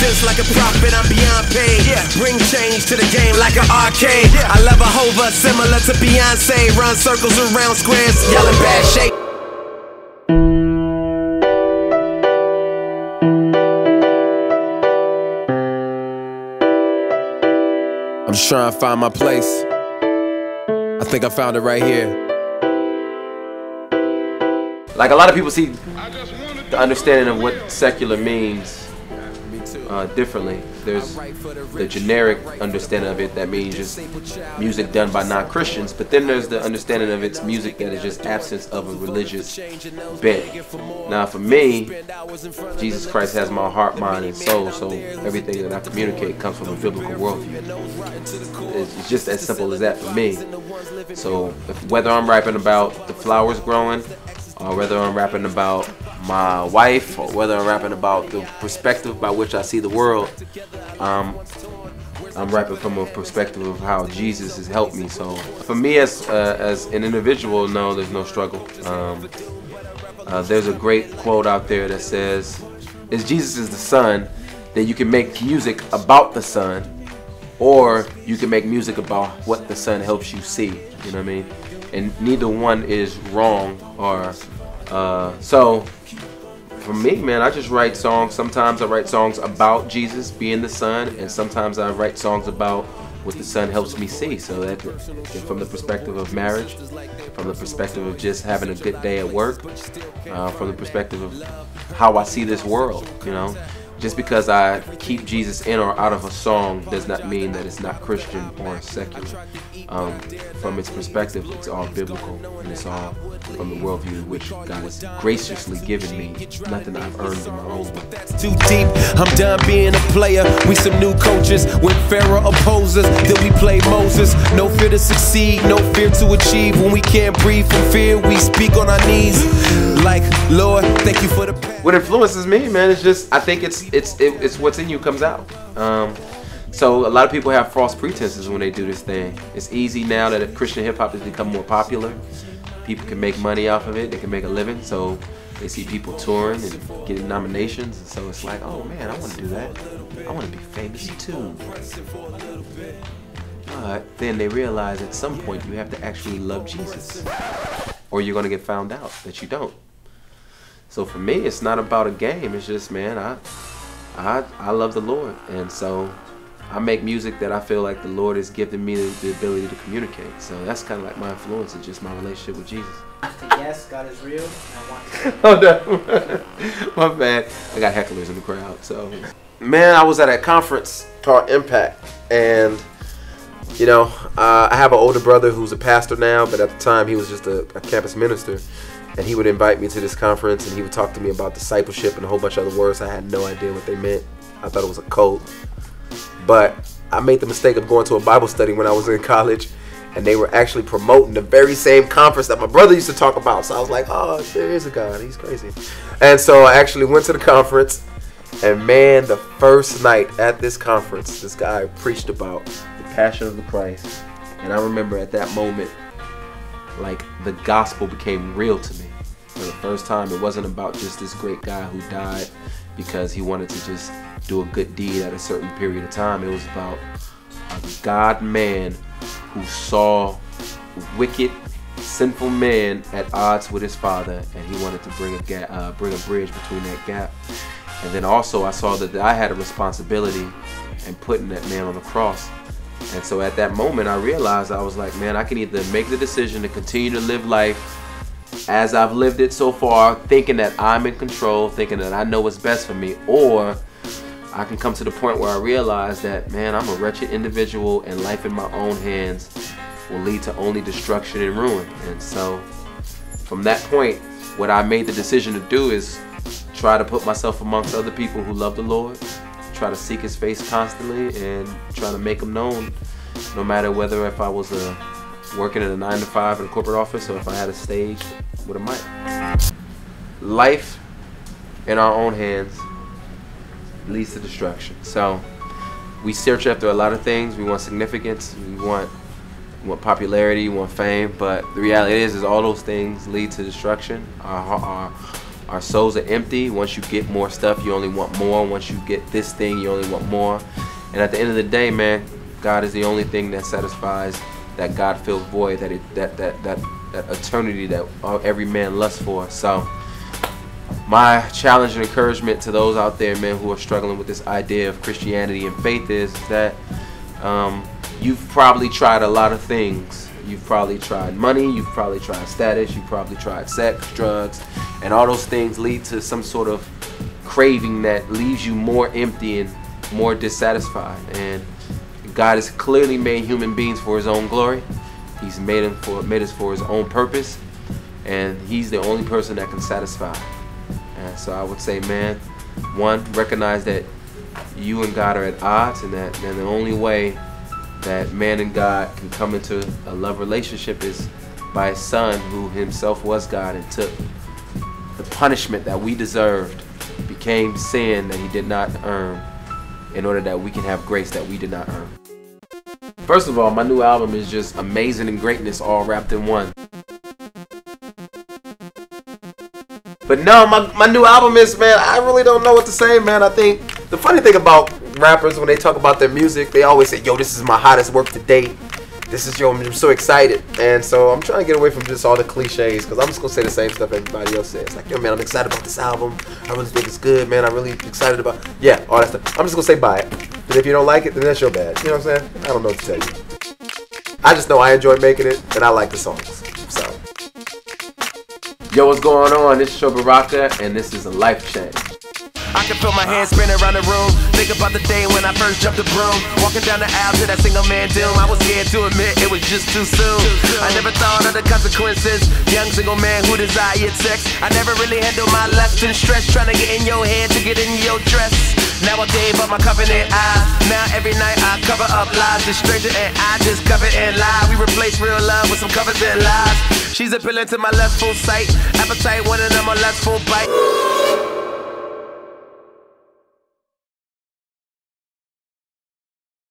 presents like a prophet, I'm beyond paid. Bring change to the game like an arcade. I love a hover similar to Beyonce. Run circles around squares, y'all in bad shape. I'm just trying to find my place. I think I found it right here. Like a lot of people see the understanding of what secular means differently. There's the generic understanding of it that means just music done by non-Christians, but then there's the understanding of it's music that is just absence of a religious bent. Now for me, Jesus Christ has my heart, mind, and soul, so everything that I communicate comes from a biblical worldview. It's just as simple as that for me. So whether I'm rapping about the flowers growing, or whether I'm rapping about my wife, or whether I'm rapping about the perspective by which I see the world, I'm rapping from a perspective of how Jesus has helped me. So for me as an individual, no, there's no struggle. There's a great quote out there that says, "If Jesus is the Son, then you can make music about the Son, or you can make music about what the Son helps you see." You know what I mean? And neither one is wrong. Or so for me, man, I just write songs. Sometimes I write songs about Jesus being the Son, and sometimes I write songs about what the Son helps me see. So that from the perspective of marriage, from the perspective of just having a good day at work, from the perspective of how I see this world, you know. Just because I keep Jesus in or out of a song does not mean that it's not Christian or secular. From its perspective, it's all biblical, and it's all from the worldview which God has graciously given me. Nothing I've earned in my own way. That's too deep. I'm done being a player. We some new coaches with Pharaoh opposers. Then we play Moses. No fear to succeed, no fear to achieve. When we can't breathe from fear, we speak on our knees. Like, Lord, thank you for the past. What influences me, man, is just I think it's what's in you comes out. So a lot of people have false pretenses when they do this thing. It's easy now that Christian hip hop has become more popular. People can make money off of it. They can make a living. So they see people touring and getting nominations. And so it's like, oh man, I want to do that. I want to be famous too. But then they realize at some point you have to actually love Jesus, or you're going to get found out that you don't. So for me, it's not about a game. It's just, man, I love the Lord, and so I make music that I feel like the Lord has given me the ability to communicate. So that's kind of like my influence, is just my relationship with Jesus. Yes, God is real. Oh no, my bad. I got hecklers in the crowd. So, man, I was at a conference called Impact, and you know, I have an older brother who's a pastor now, but at the time he was just a campus minister. And he would invite me to this conference, and he would talk to me about discipleship and a whole bunch of other words. I had no idea what they meant. I thought it was a cult. But I made the mistake of going to a Bible study when I was in college, and they were actually promoting the very same conference that my brother used to talk about. So I was like, oh, there is a God. He's crazy. And so I actually went to the conference, and man, the first night at this conference, this guy preached about the passion of the Christ. And I remember at that moment, like, the gospel became real to me. For the first time, it wasn't about just this great guy who died because he wanted to just do a good deed at a certain period of time. It was about a God-man who saw wicked, sinful man at odds with his Father, and he wanted to bring a bridge between that gap. And then also I saw that I had a responsibility in putting that man on the cross. And so at that moment, I realized, I was like, man, I can either make the decision to continue to live life as I've lived it so far, thinking that I'm in control, thinking that I know what's best for me, or I can come to the point where I realize that, man, I'm a wretched individual, and life in my own hands will lead to only destruction and ruin. And so from that point, what I made the decision to do is try to put myself amongst other people who love the Lord, try to seek his face constantly, and try to make him known, no matter whether if I was working at a 9-to-5 in a corporate office, or if I had a stage with a mic. Life in our own hands leads to destruction. So we search after a lot of things. We want significance, we want popularity, we want fame, but the reality is all those things lead to destruction. Our Our souls are empty. Once you get more stuff, you only want more. Once you get this thing, you only want more. And at the end of the day, man, God is the only thing that satisfies that God-filled void, that eternity that every man lusts for. So my challenge and encouragement to those out there, man, who are struggling with this idea of Christianity and faith is that you've probably tried a lot of things. You've probably tried money, you've probably tried status, you've probably tried sex, drugs, and all those things lead to some sort of craving that leaves you more empty and more dissatisfied. And God has clearly made human beings for His own glory. He's made us for His own purpose, and He's the only person that can satisfy. And so I would say, man, one, recognize that you and God are at odds, and that the only way that man and God can come into a love relationship is by His Son, who Himself was God and took the punishment that we deserved, became sin that He did not earn, in order that we can have grace that we did not earn. First of all, my new album is just amazing and greatness all wrapped in one. But no, my new album is, man, I really don't know what to say, man. I think the funny thing about rappers, when they talk about their music, they always say, yo, this is my hottest work to date. This is, yo, I'm so excited. And so I'm trying to get away from just all the cliches, because I'm just going to say the same stuff everybody else says. Like, yo, man, I'm excited about this album. I really think it's good, man. I'm really excited about, yeah, all that stuff. I'm just going to say buy it. But if you don't like it, then that's your bad. You know what I'm saying? I don't know what to tell you. I just know I enjoy making it, and I like the songs. So. Yo, what's going on? This is Sho Baraka, and this is a life change. I can feel my hands spinning around the room. Think about the day when I first jumped the broom. Walking down the aisle to that single man doom. I was scared to admit it was just too soon. I never thought of the consequences. Young single man who desired sex. I never really handled my lust and stress, trying to get in your head to get in your dress. Now I gave up my covenant eyes. Now every night I cover up lies. The stranger and I just cover and lie. We replace real love with some covers and lies. She's appealing to my lustful sight. Appetite, one of them a lustful bite.